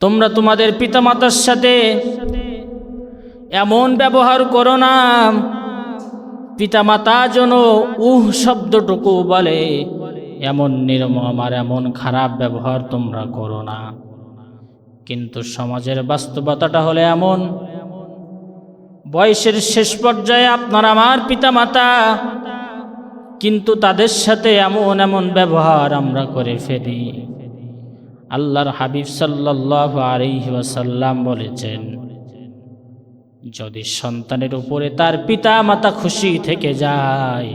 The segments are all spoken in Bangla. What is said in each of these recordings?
তোমরা তোমাদের পিতামাতার সাথে এমন ব্যবহার করো না, পিতামাতা যেন শব্দটুকু বলে এমন নির্মম আর এমন খারাপ ব্যবহার তোমরা করো না। কিন্তু সমাজের বাস্তবতাটা হলে এমন, বয়সের শেষ পর্যায়ে আপনার আমার পিতামাতা, কিন্তু তাদের সাথে এমন এমন ব্যবহার আমরা করে ফেলি। আল্লাহর হাবিব সাল্লাল্লাহু আলাইহি ওয়াসাল্লাম বলেছেন, যদি সন্তানের উপরে তার পিতা মাতা খুশি থেকে যায়,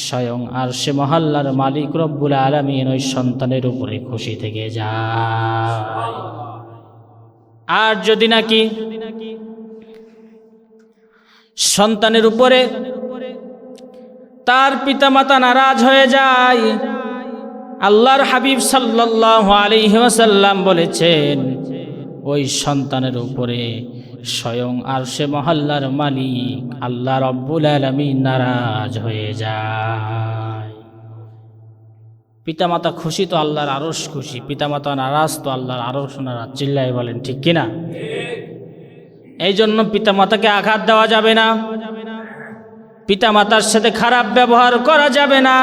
স্বয়ং আরশে মহল্লার মালিক রব্বুল আলামিন ওই সন্তানের উপরে খুশি থেকে যায়। আর যদি নাকি সন্তানের উপরে তার পিতামাতা নারাজ হয়ে যায়, আল্লাহর হাবিব সাল্লাল্লাহু আলাইহি ওয়াসাল্লাম বলেছেন, ওই সন্তানের উপরে স্বয়ং আরশে মহল্লার মালিক আল্লাহ রব্বুল আলামিন নারাজ হয়ে যায়। পিতামাতা খুশি তো আল্লাহর আরশ খুশি, পিতামাতা নারাজ তো আল্লাহর আরশ নারাজ। চিল্লায় বলেন ঠিক কিনা? এই জন্য পিতামাতাকে আঘাত দেওয়া যাবে না, পিতামাতার সাথে খারাপ ব্যবহার করা যাবে না।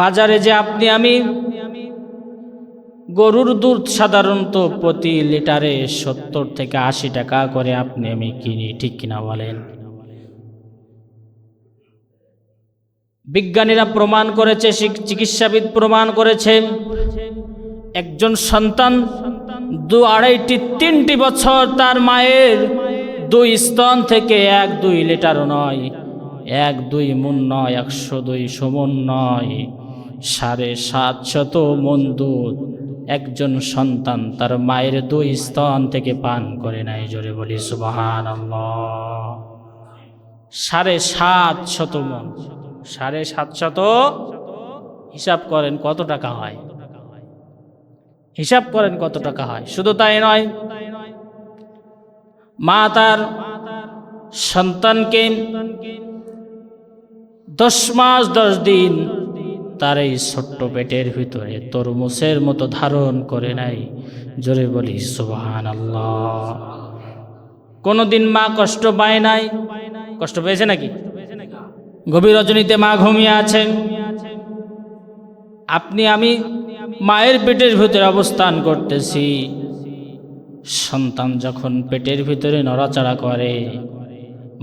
বাজারে যে আপনি আমি গরুর দুধ সাধারণত প্রতি লিটারে 70 থেকে 80 টাকা করে আপনি আমি কিনি, ঠিক কিনা বলেন? বিজ্ঞানীরা প্রমাণ করেছে, চিকিৎসাবিদ প্রমাণ করেছে, একজন সন্তান 2, 2.5, 3টি বছর তার মায়ের 2 স্তন থেকে 1-2 লিটার নয়, 1-2 মণ নয়, 102 সমন নয়, 750 মণ দুধ একজন সন্তান তার মায়ের 2 স্তন থেকে পান করে নাই। জোরে বলি সুবহানাল্লাহ। 750 মণ, 750, হিসাব করেন কত টাকা হয়, হিসাব করেন কত টাকা হয়। শুধু তাই নয়, মা তার সন্তানকে 10 মাস 10 দিন তার এই ছোট্ট পেটের ভিতরে তরমুজের মতো ধারণ করে নাই। জোরে বলি সুবহানাল্লাহ। কোনদিন মা কষ্ট পায় নাই? কষ্ট পেয়েছে নাকি? গভীর রজনীতে মা ঘুমিয়ে আছেন, আপনি আমি মায়ের পেটের ভিতরে অবস্থান করতেছি। সন্তান যখন পেটের ভিতরে নড়াচড়া করে,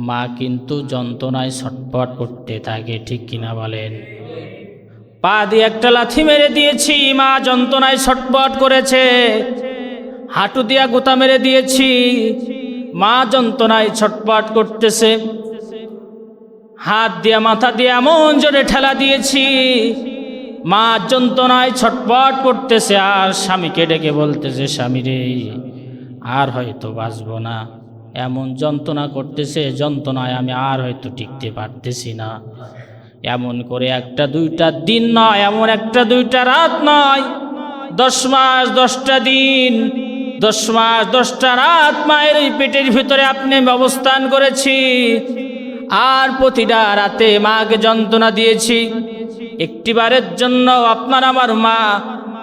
মা কিন্তু যন্ত্রণায় ছটফট করতে থাকে, ঠিক কিনা বলেন? পা দিয়ে একটা লাথি মেরে দিয়েছি, মা যন্ত্রণায় ছটফট করেছে। হাঁটু দিয়া গোতা মেরে দিয়েছি, মা যন্ত্রণায় ছটফট করতেছে। হাত দিয়া মাথা দিয়ে এমন জোরে ঠেলা দিয়েছি, মা যন্ত্রণায় ছটফট করতেছে। আর স্বামীকে ডেকে বলতেছে, স্বামী রে আর হয়তো বাঁচবো না, এমন যন্ত্রণা করতেছে, যন্ত্রণায় আমি আর হয়তো টিকতে পারতেছি না। এমন করে 1-2টা দিন নয়, এমন 1-2টা রাত নয়, 10 মাস 10টা দিন, 10 মাস 10টা রাত মায়ের ওই পেটের ভিতরে আপনি অবস্থান করেছি। আর প্রতিটা রাতে মাকে যন্ত্রণা দিয়েছি। একটিবারের জন্য আপনার আমার মা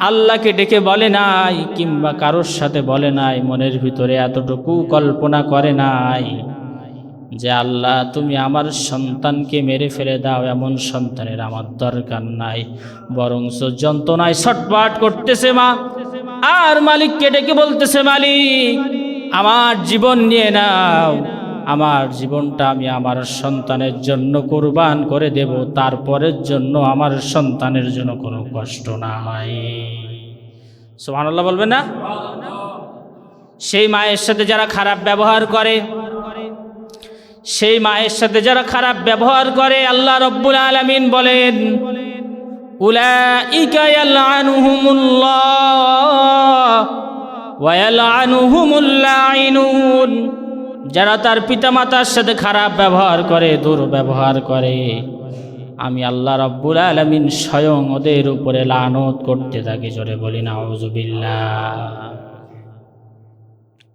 আল্লাহকে ডেকে বলে নাই, কিংবা কারোর সাথে বলে নাই, মনের ভিতরে এতটুকু কল্পনা করে নাই যে আল্লাহ তুমি আমার সন্তানকে মেরে ফেলে দাও, এমন সন্তানের আমার দরকার নাই। বরঞ্চ যন্ত্রণায় ছটফট করতেছে মা, আর মালিককে ডেকে বলতেছে, মালিক আমার জীবন নিয়ে নাও, আমার জীবনটা আমি আমার সন্তানের জন্য কুরবান করে দেব, তারপরের জন্য আমার সন্তানের জন্য কোনো কষ্ট না হয়। সুবহানাল্লাহ বলবেন না? সেই মায়ের সাথে যারা খারাপ ব্যবহার করে, সেই মায়ের সাথে যারা খারাপ ব্যবহার করে, আল্লাহ রব্বুল আলামিন বলেন, উলাইকা ইয়ালআনুহুমুল্লাহ ওয়া ইয়ালআনুহুমুল লাঈনুন। যারা তার পিতামাতার সাথে খারাপ ব্যবহার করে, দুর্ব্যবহার করে, আমি আল্লাহ রব্বুল আলামিন স্বয়ং ওদের উপরে লানত করতে থাকি। জোরে বলি নাউযুবিল্লাহ।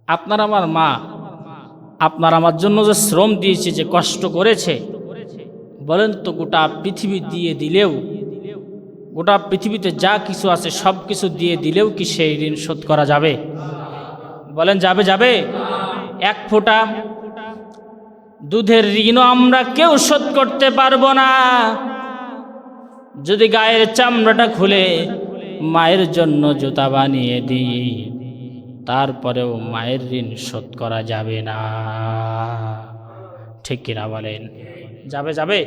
আপনার আমার মা আপনার আমার জন্য যে শ্রম দিয়েছে, যে কষ্ট করেছে, বলেন তো গোটা পৃথিবী দিয়ে দিলেও গোটা পৃথিবীতে যা কিছু আছে সব কিছু দিয়ে দিলেও কি সেই ঋণ শোধ করা যাবে? বলেন যাবে? যাবে? এক ফোঁটা দুধের ঋণও আমরা কেউ শোধ করতে পারবো না। যদি গায়ের চামড়াটা খুলে মায়ের জন্য জুতা বানিয়ে দিই, তারপরেও মায়ের ঋণ শোধ করা যাবে না। ঠিক কিনা বলেন? যাবে? যাবে?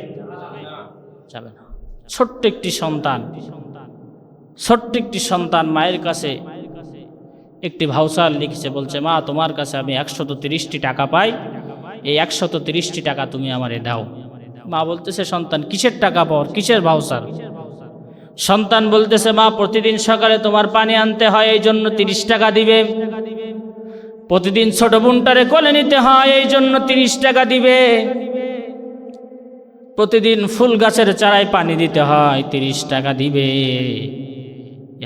যাবে না। ছোট্ট একটি সন্তান মায়ের কাছে একটি ভাউচার লিখেছে, বলছে, মা তোমার কাছে আমি 130টি টাকা পাই, এই 130টি টাকা তুমি আমারে দাও। মা বলতেছে, সন্তান কিসের টাকা পাওয়ার, কিসের ভাউচার? সন্তান বলতেছে, মা প্রতিদিন সকালে তোমার পানি আনতে হয়, এই জন্য 30 টাকা দিবে। প্রতিদিন ছোট বোনটারে কোলে নিতে হয়, এই জন্য 30 টাকা দিবে। প্রতিদিন ফুল গাছের চারায় পানি দিতে হয়, 30 টাকা দিবে।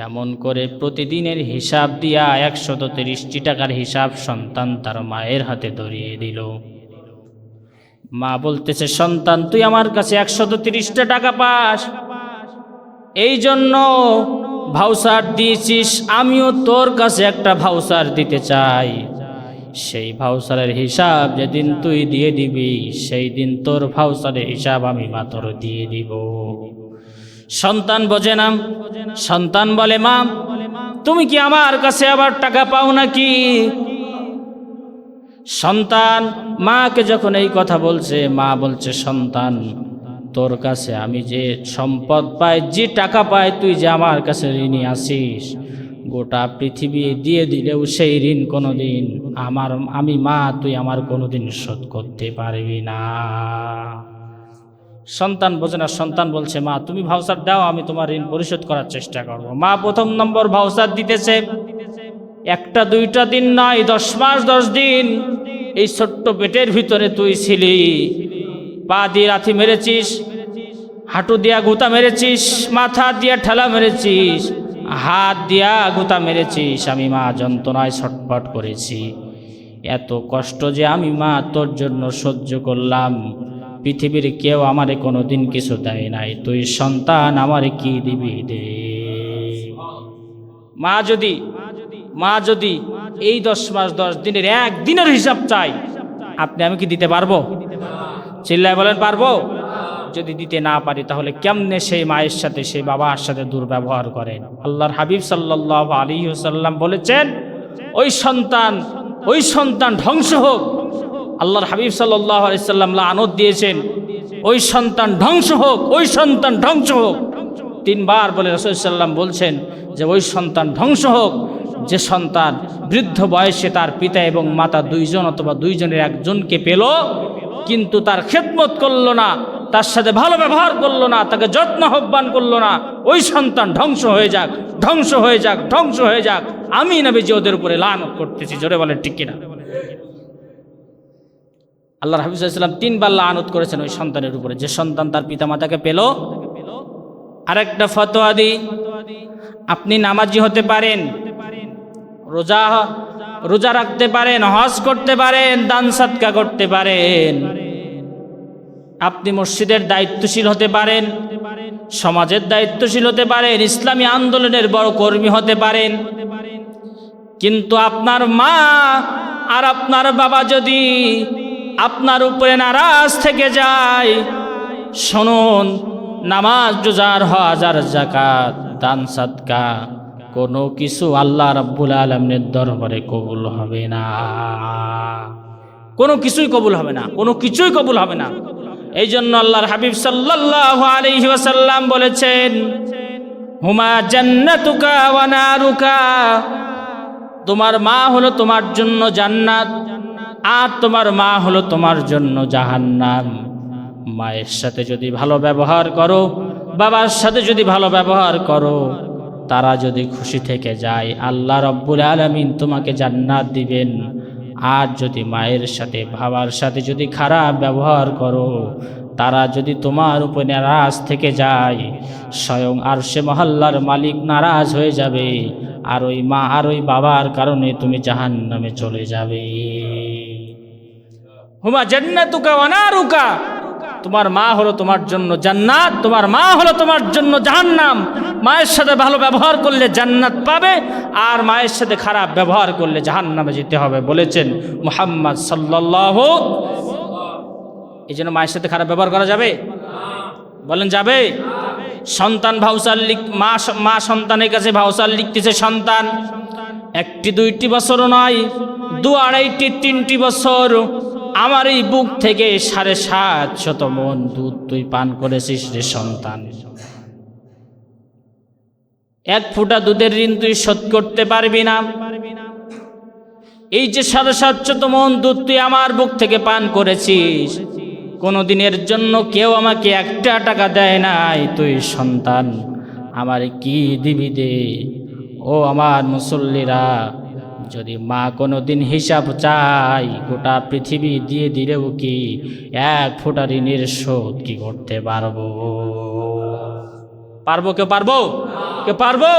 এমন করে প্রতিদিনের হিসাব দিয়া 130টি টাকার হিসাব সন্তান তার মায়ের হাতে ধরিয়ে দিল। মা বলতেছে, সন্তান তুই আমার কাছে 130টা টাকা পাস, এই জন্য ভাউচার দিয়েছিস, আমিও তোর কাছে একটা ভাউচার দিতে চাই। সেই ভাউচারের হিসাব যেদিন তুই দিয়ে দিবি, সেই দিন তোর ভাউচারের হিসাব আমি মাত্র দিয়ে দিব। সন্তান বোঝে না। সন্তান বলে, মা তুমি কি আমার কাছে আবার টাকা পাও নাকি? সন্তান মাকে যখন এই কথা বলছে, মা বলছে, সন্তান তোর কাছে আমি যে সম্পদ পাই, যে টাকা পাই, তুই যে আমার কাছে ঋণী আসিস, গোটা পৃথিবী দিয়ে দিলেও সেই ঋণ কোনোদিন আমি মা তুই আমার কোনোদিন শোধ করতে পারবি না। সন্তান বোঝে না। সন্তান বলছে, মা তুমি ভাউচার দাও, আমি তোমার ঋণ পরিশোধ করার চেষ্টা করব। মা প্রথম নম্বর ভাউচার দিতেছে। একটা দুইটা দিন নয়, 10 মাস 10 দিন এই ছোট্ট পেটের ভিতরে তুই ছিলি। পা দিয়ে লাথি মেরেছিস, হাঁটু দিয়া গুতা মেরেছিস, মাথা দিয়া ঠেলা মেরেছিস, হাত দিয়া গুতা মেরেছিস। আমি মা যন্ত্রণায় ছটফট করেছি। এত কষ্ট যে আমি মা তোর জন্য সহ্য করলাম, পৃথিবীর কেউ আমারে কোনোদিন কিছু দেয় নাই, তুই সন্তান আমারে কি দিবি দে। মা যদি এই 10 মাস 10 দিনের একদিনের হিসাব চাই, আমি কি দিতে পারবো? চিল্লায় বলেন, পারবো? যদি দিতে না পারি, তাহলে কেমনে সেই মায়ের সাথে, সেই বাবার সাথে দুর্ব্যবহার করেন? আল্লাহর হাবিব সাল্লাল্লাহু আলাইহি ওয়াসাল্লাম বলেছেন, ওই সন্তান ধ্বংস হোক। আল্লাহর হাবিব সাল্লাল্লাহু আলাইহি ওয়াসাল্লাম লানত দিয়েছেন, ওই সন্তান ধ্বংস হোক, ওই সন্তান ধ্বংস হোক। 3 বার বলে রাসূল সাল্লাল্লাহু আলাইহি ওয়াসাল্লাম বলছেন যে ওই সন্তান ধ্বংস হোক যে সন্তান বৃদ্ধ বয়সে তার পিতা এবং মাতা দুইজন অথবা দুইজনের একজনকে পেল, কিন্তু তার খেদমত করলো না, তার সাথে ভালো ব্যবহার করলো না, তাকে যত্ন আহ্বান করলো না, ওই সন্তান ধ্বংস হয়ে যাক, ধ্বংস হয়ে যাক, ধ্বংস হয়ে যাক। আমি নবীজি ওদের উপরে লানত করতেছি। জোরে বলেন ঠিক কিনা? আল্লাহর হাবিব সাল্লাল্লাহু আলাইহি ওয়াসাল্লাম 3 বার লানত করেছেন ওই সন্তানের উপরে, যে সন্তান তার পিতামাতাকে পেল। আরেকটা ফতোয়া দিই, আপনি নামাজি হতে পারেন, রোজা রাখতে পারেন, হজ করতে পারেন, দান সাদকা করতে পারেন, আপনি মসজিদের দায়িত্বশীল হতে পারেন, সমাজের দায়িত্বশীল হতে পারেন, ইসলামী আন্দোলনের বড় কর্মী হতে পারেন, কিন্তু আপনার মা আর আপনার বাবা যদি আপনার উপরে নারাজ থেকে যায়, শুনুন, নামাজ, রোজার, হজ আর যাকাত, দান সাদকা কোনো কিছু আল্লাহ রাব্বুল আলামিনের দরবারে কবুল হবে না। কোনো কিছুই কবুল হবে না, কোনো কিছুই কবুল হবে না। এই জন্য আল্লাহর হাবিব সাল্লাল্লাহু আলাইহি ওয়াসাল্লাম বলেছেন, হুমা জান্নাতুকা ওয়া নারুকা, তোমার মা হলো তোমার জন্য জান্নাত, আর তোমার মা হলো তোমার জন্য জাহান্নাম। মায়ের সাথে যদি ভালো ব্যবহার করো, বাবার সাথে যদি ভালো ব্যবহার করো, তারা যদি খুশি থেকে যায়, আল্লাহ রাব্বুল আলামিন তোমাকে জান্নাত দিবেন। আর যদি মায়ের সাথে, বাবার সাথে যদি খারাপ ব্যবহার করো, তারা যদি তোমার উপর নারাজ থেকে যায়, স্বয়ং আরশে মহল্লার মালিক নারাজ হয়ে যাবে, আর ওই মা আর ওই বাবার কারণে তুমি জাহান্নামে চলে যাবে। হুমা জান্নাতুকা ওয়া নারুকা, তোমার মা হলো তোমার জন্য জান্নাত, তোমার মা হলো তোমার জন্য জাহান্নাম। মায়ের সাথে ভালো ব্যবহার করলে জান্নাত পাবে, আর মায়ের সাথে খারাপ ব্যবহার করলে জাহান্নামে যেতে হবে বলেছেন মুহাম্মদ সাল্লাল্লাহু। এই জন্য মায়ের সাথে খারাপ ব্যবহার করা যাবে? বলেন যাবে? সন্তান ভাউচার মা সন্তানের কাছে ভাউচার লিখতেছে, সন্তান 1টি 2টি বছরও নয়, 2 2.5টি 3টি বছর আমার এই বুক থেকে 750 মণ দুধ তুই পান করেছিস রে সন্তান। 1 ফোঁটা দুধের ঋণ তুই শোধ করতে পারবি না। এই যে 750 মণ দুধ তুই আমার বুক থেকে পান করেছিস, কোনোদিনের জন্য কেউ আমাকে 1টা টাকা দেয় নাই, তুই সন্তান আমার কি দিবি দে। ও আমার মুসল্লিরা, যদি মা কোনোদিন হিসাব চাই, গোটা পৃথিবী দিয়ে দিলেও কি 1 ফোঁটা ঋণের শোধ কি করতে পারবো? পারবো? কেউ পারবো? কেউ পারবো?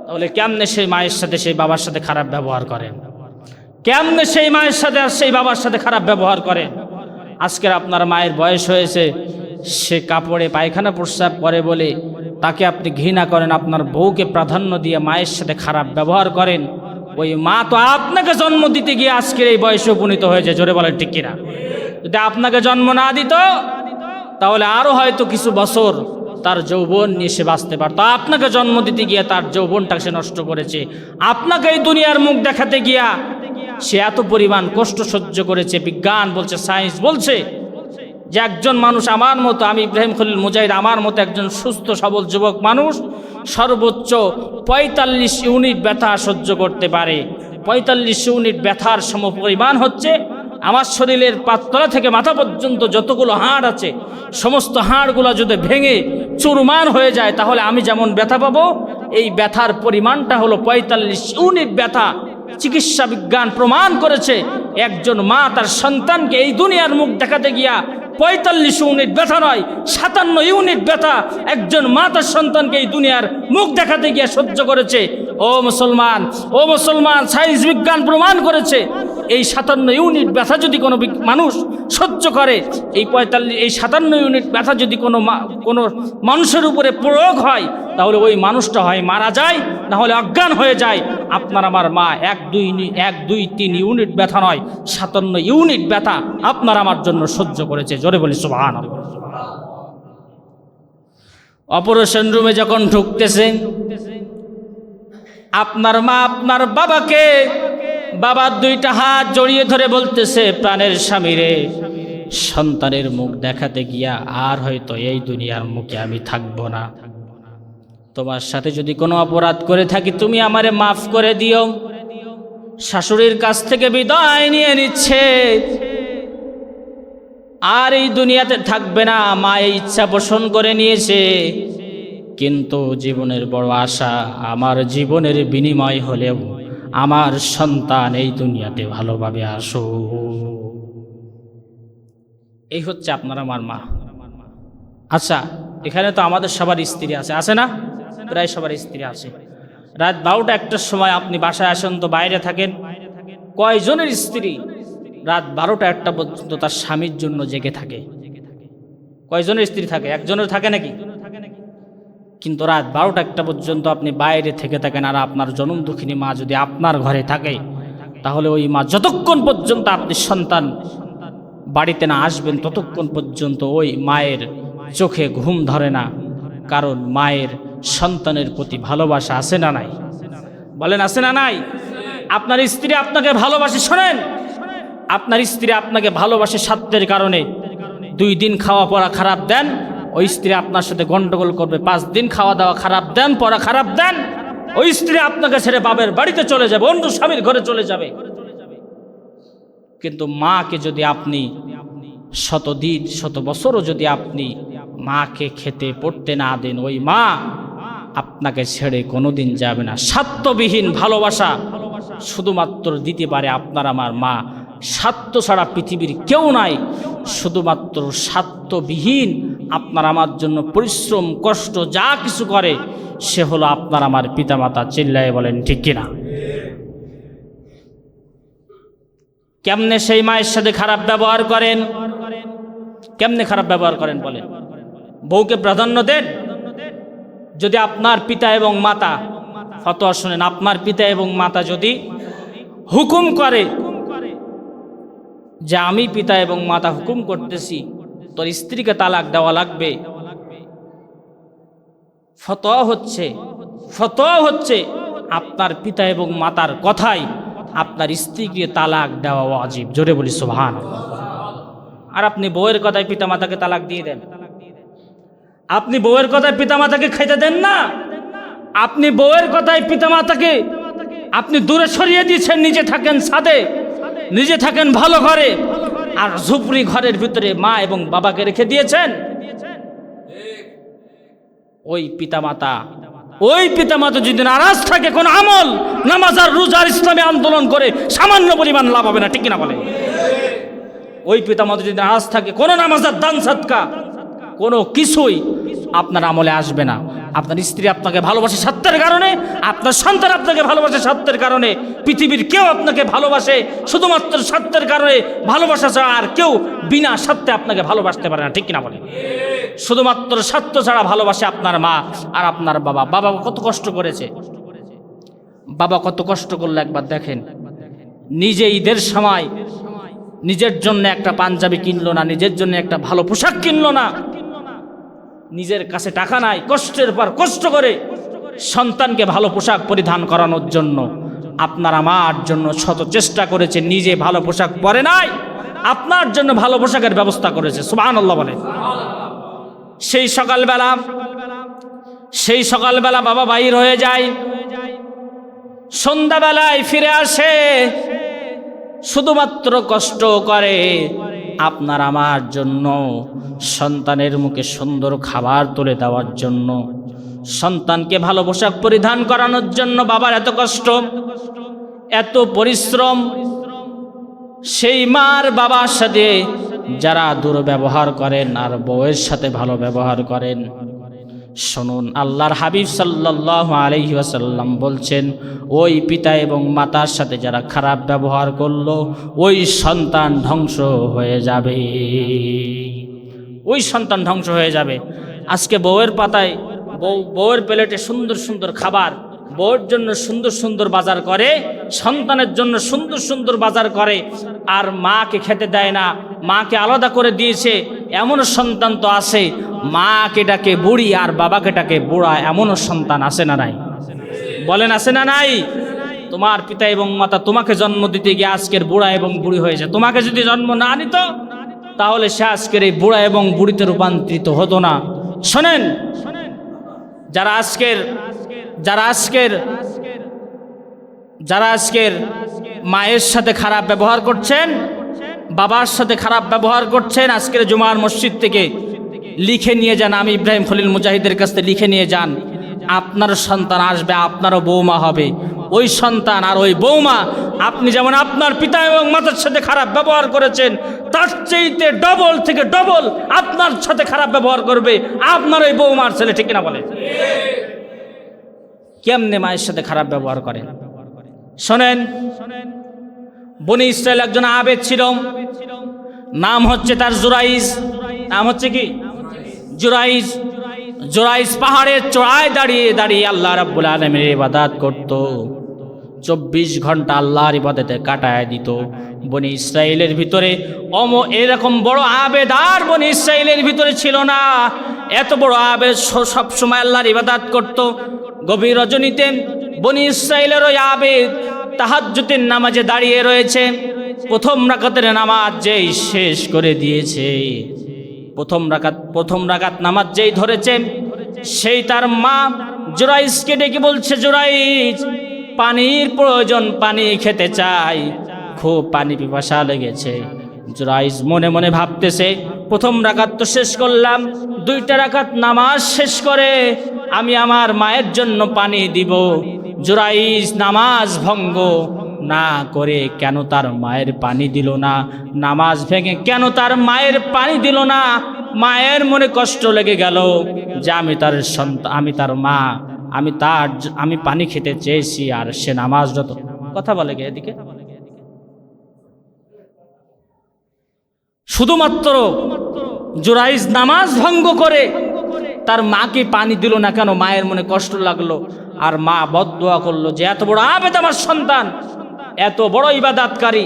তাহলে কেমনে সেই মায়ের সাথে সেই বাবার সাথে খারাপ ব্যবহার করেন? কেমনে সেই মায়ের সাথে আর সেই বাবার সাথে খারাপ ব্যবহার করেন? আজকের আপনার মায়ের বয়স হয়েছে, সে কাপড়ে পায়খানা প্রস্রাব করে বলে তাকে আপনি ঘৃণা করেন, আপনার বউকে প্রাধান্য দিয়ে মায়ের সাথে খারাপ ব্যবহার করেন। ওই মা তো আপনাকে জন্ম দিতে গিয়ে আজকের এই বয়সে উপনীত হয়েছে, জোরে বলেন ঠিক কিনা? যদি আপনাকে জন্ম না দিত তাহলে আরো হয়তো কিছু বছর তার যৌবন নিয়ে সে বাঁচতে পারত। আপনাকে জন্ম দিতে গিয়ে তার যৌবনটাকে সে নষ্ট করেছে। আপনাকে এই দুনিয়ার মুখ দেখাতে গিয়া সে এত পরিমাণ কষ্ট সহ্য করেছে। বিজ্ঞান বলছে, সায়েন্স বলছে যে একজন মানুষ আমার মতো, আমি ইব্রাহিম খলিল মুজাহিদ আমার মতো একজন সুস্থ সবল যুবক মানুষ সর্বোচ্চ 45 ইউনিট ব্যথা সহ্য করতে পারে। 45 ইউনিট ব্যথার সমপরিমাণ হচ্ছে আমার শরীরের পাতলা থেকে মাথা পর্যন্ত যতগুলো হাড় আছে, সমস্ত হাড়গুলো যদি ভেঙে চুরমার হয়ে যায়, তাহলে আমি যেমন ব্যথা পাবো, এই ব্যথার পরিমাণটা হলো 45 ইউনিট ব্যথা। চিকিৎসা বিজ্ঞান প্রমাণ করেছে একজন মা তার সন্তানকে এই দুনিয়ার মুখ দেখাতে গিয়া 45 ইউনিট ব্যথা নয়, 57 ইউনিট ব্যথা একজন মা তার সন্তানকে এই দুনিয়ার মুখ দেখাতে গিয়া সহ্য করেছে। ও মুসলমান, ও মুসলমান, সায়েন্স বিজ্ঞান প্রমাণ করেছে এই 57 ইউনিট ব্যথা যদি কোনো মানুষ সহ্য করে, এই 57 ইউনিট ব্যথা যদি কোনো মানুষের উপরে প্রয়োগ হয়, তাহলে ওই মানুষটা হয় মারা যায়, না হলে অজ্ঞান হয়ে যায়। আপনার আমার মা 1 2 3 ইউনিট ব্যথা নয়, 57 ইউনিট ব্যথা আপনার আমার জন্য সহ্য করেছে। জোরে বলি সুবহানাল্লাহ। অপারেশন রুমে যখন ঢুকতেছে, আপনার মা আপনার বাবাকে, বাবার 2টা হাত জড়িয়ে ধরে বলতেছে, প্রাণের স্বামী রে, সন্তানের মুখ দেখাতে গিয়া আর হয়তো এই দুনিয়ার মুখে আমি থাকবো না। তোমার সাথে যদি কোনো অপরাধ করে থাকি তুমি আমারে মাফ করে দিও। শাশুড়ির কাছ থেকে বিদায় নিয়ে নিচ্ছে, আর এই দুনিয়াতে থাকবে না। মা এই ইচ্ছা পোষণ করে নিয়েছে, কিন্তু জীবনের বড় আশা, আমার জীবনের বিনিময় হলেও আমার সন্তান এই দুনিয়াতে ভালোভাবে আসো। এই হচ্ছে আপনার আমার মা। আচ্ছা, এখানে তো আমাদের সবার স্ত্রী আছে, আছে না? প্রায় সবার স্ত্রী আছে। রাত 12টা 1টার সময় আপনি বাসায় আসেন তো বাইরে থাকেন, কয়জনের স্ত্রী রাত 12টা 1টা পর্যন্ত তার স্বামীর জন্য জেগে থাকে? কয়জনের স্ত্রী থাকে? একজনের থাকে নাকি? কিন্তু রাত 12টা 1টা পর্যন্ত আপনি বাইরে থেকে থাকেন, আর আপনার জনম দুঃখিনী মা যদি আপনার ঘরে থাকে, তাহলে ওই মা যতক্ষণ পর্যন্ত আপনি সন্তান বাড়িতে না আসবেন ততক্ষণ পর্যন্ত ওই মায়ের চোখে ঘুম ধরে না। কারণ মায়ের সন্তানের প্রতি ভালোবাসা আছে না নাই? বলেন আছে না নাই? আপনার স্ত্রী আপনাকে ভালোবাসে, শোনেন, আপনার স্ত্রী আপনাকে ভালোবাসে স্বার্থের কারণে। 2 দিন খাওয়া পড়া খারাপ দেন, ওই স্ত্রী আপনার সাথে গন্ডগোল করবে। 5 দিন খাওয়া দাওয়া খারাপ দেন, পড়া খারাপ দেন, ওই স্ত্রী আপনাকে ছেড়ে বাবার বাড়িতে চলে যাবে, অন্য স্বামীর ঘরে চলে যাবে। কিন্তু মাকে যদি আপনি 100 দিন 100 বছরও যদি আপনি মাকে খেতে পড়তে না দেন, ওই মা আপনাকে ছেড়ে কোনোদিন যাবে না। স্বার্থবিহীন ভালোবাসা শুধুমাত্র দিতে পারে আপনার আমার মা। স্বার্থ ছাড়া পৃথিবীর কেউ নাই। শুধুমাত্র স্বার্থবিহীন আপনার আমার জন্য পরিশ্রম কষ্ট যা কিছু করে সে হলো আপনার আমার পিতামাতা। চিল্লায়ে বলেন ঠিক কিনা? কেমনে সেই মায়ের সাথে খারাপ ব্যবহার করেন? কেমনে খারাপ ব্যবহার করেন বলেন? বউকে প্রাধান্য দেন? যদি আপনার পিতা এবং মাতা, ফতোয়া শুনেন, আপনার পিতা এবং মাতা যদি হুকুম করে যে আমি পিতা এবং মাতা হুকুম করতেছি তোর স্ত্রীকে তালাক দেওয়া লাগবে, ফতোয়া হচ্ছে আপনার পিতা এবং মাতার কথাই আপনার স্ত্রীকে তালাক দেওয়া ওয়াজিব। জোরে বলি সুবহানাল্লাহ। আর আপনি বউয়ের কথায় পিতা মাতাকে তালাক দিয়ে দেন। আপনি বউয়ের কথায় পিতা মাতাকে খাইতে দেন না। আপনি বউয়ের কথায় পিতা মাতাকে আপনি দূরে সরিয়ে দিয়েছেন, নিজে থাকেন ছাদে, নিজে থাকেন ভালো ঘরে, আর ঝুপড়ি ঘরের ভিতরে মা এবং বাবাকে রেখে দিয়েছেন। ওই পিতামাতা যদি নারাজ থাকে, কোন আমল, নামাজ আর রোজার ইসলামী আন্দোলন করে সামান্য পরিমাণ লাভ হবে না, ঠিক কিনা বলে? ওই পিতামাতা যদি নারাজ থাকে, কোন নামাজের দান সাদকা কোনো কিছুই আপনার আমলে আসবে না। আপনার স্ত্রী আপনাকে ভালোবাসে স্বার্থের কারণে, আপনার সন্তান আপনাকে ভালোবাসে স্বার্থের কারণে, পৃথিবীর কেউ আপনাকে ভালোবাসে শুধুমাত্র স্বার্থের কারণে, ভালোবাসা ছাড়া আর কেউ বিনা স্বার্থে আপনাকে ভালোবাসতে পারে না, ঠিক কিনা বলে? শুধুমাত্র স্বার্থ ছাড়া ভালোবাসে আপনার মা আর আপনার বাবা। বাবা কত কষ্ট করেছে, বাবা কত কষ্ট করলো একবার দেখেন। নিজে ঈদের সময় নিজের জন্য একটা পাঞ্জাবি কিনলো না, নিজের জন্য একটা ভালো পোশাক কিনলো না, নিজের কাছে টাকা নাই, কষ্টের পর কষ্ট করে সন্তানকে ভালো পোশাক পরিধান করানোর জন্য আপনার আমার জন্য শত চেষ্টা করেছে, নিজে ভালো পোশাক পরে নাই, আপনার জন্য ভালো পোশাকের ব্যবস্থা করেছে। সুবহানাল্লাহ বলে। সেই সকালবেলা বাবা বাইর হয়ে যায়, সন্ধ্যাবেলায় ফিরে আসে, শুধুমাত্র কষ্ট করে আপনার আমার জন্য, সন্তানের মুখে সুন্দর খাবার তুলে দেওয়ার জন্য, সন্তানকে ভালো পোশাক পরিধান করানোর জন্য বাবার এত কষ্ট, এত পরিশ্রম। সেই মার বাবার সাথে যারা দুর্ব্যবহার করেন আর বউয়ের সাথে ভালো ব্যবহার করেন, শুনুন আল্লাহর হাবিব সাল্লাল্লাহু আলাইহি ওয়াসাল্লাম বলছেন, ওই পিতা এবং মাতার সাথে যারা খারাপ ব্যবহার করলো, ওই সন্তান ধ্বংস হয়ে যাবে, ওই সন্তান ধ্বংস হয়ে যাবে। আজকে বউয়ের পাতায়, বউয়ের প্লেটে সুন্দর সুন্দর খাবার, বউয়ের জন্য সুন্দর সুন্দর বাজার করে, সন্তানের জন্য সুন্দর সুন্দর বাজার করে, আর মাকে খেতে দেয় না, মাকে আলাদা করে দিয়েছে। এমনও সন্তান তো আছে, মাকে ডাকে বুড়ি আর বাবাকে ডাকে বুড়া, এমনও সন্তান আছে না নাই? বলেন আছে না নাই? তোমার পিতা এবং মাতা তোমাকে জন্ম দিতে গিয়ে আজকের বুড়া এবং বুড়ি হয়েছে। তোমাকে যদি জন্ম না নিত তাহলে সে আজকের এই বুড়া এবং বুড়িতে রূপান্তরিত হতো না। শোনেন, যারা আজকের মায়ের সাথে খারাপ ব্যবহার করছেন, বাবার সাথে খারাপ ব্যবহার করছেন, আজকের জুমার মসজিদ থেকে লিখে নিয়ে যান, আমি ইব্রাহিম খলিল মুজাহিদের কাছ থেকে লিখে নিয়ে যান। আপনার সন্তান আসবে, আপনারও বৌমা হবে। ওই সন্তান আর ওই বৌমা, আপনি যেমন আপনার পিতা এবং মাতার সাথে খারাপ ব্যবহার করেছেন, তার চাইতে ডবল থেকে ডবল আপনার সাথে খারাপ ব্যবহার করবে আপনার ওই বৌমার ছেলে, ঠিক না বলে? কেমনে মায়ের সাথে খারাপ ব্যবহার করেন শোনেন। বনি ইসরায়েল একজন আবেদ ছিল, নাম হচ্ছে তার জুরাইজ। নাম হচ্ছে কি? জুরাইজ। জুরাইজ পাহাড়ের চূড়ায় দাঁড়িয়ে দাঁড়িয়ে আল্লাহ রাব্বুল আলামিনের ইবাদত করত। 24 ঘন্টা আল্লাহর ইবাদতে কাটায় দিত। বনি ইসরায়েলের ভিতরে এরকম বড় আবেদ আর বনি ইসরায়েলের ভিতরে ছিল না। এত বড় আবেদ সবসময় আল্লাহর ইবাদত করত। গভীর রজনীতে বনি ইসরায়েলের ওই আবেদ তাহাজ্জুদের নামাজে দাঁড়িয়ে রয়েছে। প্রথম রাকাতের নামাজ যেই শেষ করে দিয়েছে, প্রথম রাকাত নামাজ যেই ধরেছে, সেই তার মা জুরাইজকে ডেকে বলছে, জুরাইজ পানির প্রয়োজন, পানি খেতে চাই, খুব পানি পিপাসা লেগেছে। জুরাইজ মনে মনে ভাবতেছে, প্রথম রাকাত তো শেষ করলাম, 2টা রাকাত নামাজ শেষ করে আমি আমার মায়ের জন্য পানি দিব। জুরাইজ নামাজ ভঙ্গ না করে কেন তার মায়ের পানি দিল না? নামাজ ভেঙে কেন তার মায়ের পানি দিল না? মায়ের মনে কষ্ট লেগে গেল যে আমি তার সন্তান, আমি তার মা, আমি পানি খেতে চেয়েছি আর সে নামাজরত। কথা বলে গে এদিকে। শুধুমাত্র জুরাইজ নামাজ ভঙ্গ করে তার মাকে পানি দিল না কেন? মায়ের মনে কষ্ট লাগলো, আর মা বদদোয়া করলো যে এত বড় আবেদ আমার সন্তান, এত বড় ইবাদতকারী,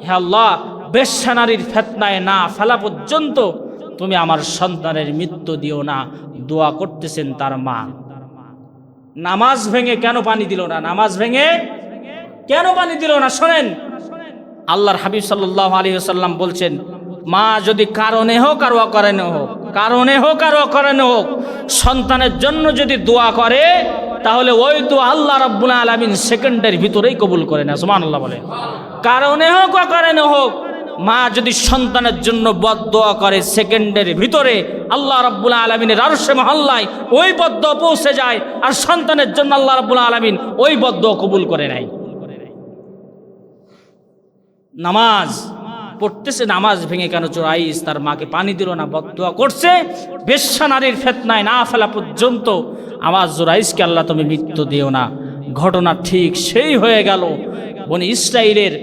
হে আল্লাহ, বেশ্যা নারীর ফিতনায় না ফেলা পর্যন্ত তুমি আমার সন্তানের মৃত্যু দিও না। দোয়া করতেছেন তার মা। নামাজ ভেঙে কেন পানি দিল না? নামাজ ভেঙে কেন পানি দিল না? শোনেন, আল্লাহর হাবিব সাল্লাল্লাহু আলাইহি ওয়াসাল্লাম বলছেন, মা যদি কারণে হোক আর অকারণে হোক, কারণে হোক আর অকারণে হোক, সন্তানের জন্য যদি দোয়া করে, তাহলে ওই দোয়া আল্লাহ রাব্বুল আলামিন সেকেন্ডের ভিতরেই কবুল করে না। সুবহানাল্লাহ বলে। কারণে হোক অকারণে হোক, মা যদি সন্তানের জন্য বদদোয়া করে, সেকেন্ডের ভিতরে আল্লাহ রাব্বুল আলামিনের আরশে মহল্লায় ওই বদদোয়া পৌঁছে যায়, আর সন্তানের জন্য আল্লাহ রাব্বুল আলামিন ওই বদদোয়া কবুল করে নেয়। নামাজ পড়তেছে, নামাজ ভেঙে কেন জুরাইজ তার মাকে পানি দিল না? বদদোয়া করছে, বেশ্যা নারীর ফিতনায় না ফেলা পর্যন্ত আমার জুরাইজকে আল্লাহ তুমি মৃত্যু দিও না। ঘটনা ঠিক সেই হয়ে গেল। বনি ইসরাইলের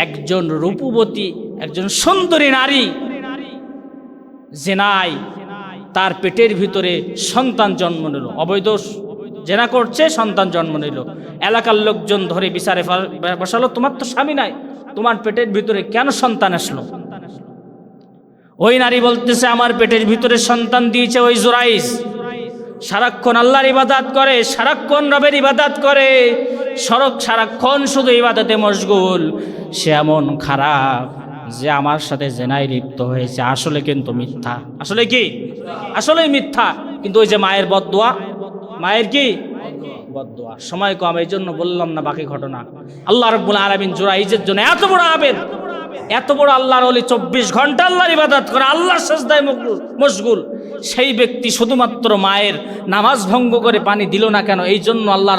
একজন রূপবতী, একজন সুন্দরী নারী জেনায় তার পেটের ভিতরে সন্তান জন্ম নিল, অবৈধ জেনা করছে, সন্তান জন্ম নিল। এলাকার লোকজন ধরে বিচারে বসালো, তোমার তো স্বামী নাই, তোমার পেটের ভিতরে কেন সন্তান আসলো? ওই নারী বলতেছে, আমার পেটের ভিতরে সন্তান দিয়েছে ওই জুরাইজ। সারাক্ষণ আল্লাহর ইবাদত করে, সারাক্ষণ রবের ইবাদত করে, সারাক্ষণ শুধু ইবাদতে মশগুল। সে এমন খারাপ যে আমার সাথে জেনায় লিপ্ত হয়েছে। আসলে কিন্তু মিথ্যা। আসলে কি? আসলেই মিথ্যা। কিন্তু ওই যে মায়ের বদদোয়া, মায়ের কি বদদোয়া। সময় কম, এই জন্য বললাম না বাকি ঘটনা। আল্লাহ রাব্বুল আলামিন জুরাইজের জন্য এত বড় আবেদ, এত বড় আল্লাহর ওলি, 24 ঘন্টা আল্লাহর ইবাদত করে, আল্লাহর সাজদায় মশগুল, সেই ব্যক্তি শুধুমাত্র মায়ের নামাজ ভঙ্গ করে পানি দিল না কেন? এই জন্য আল্লাহ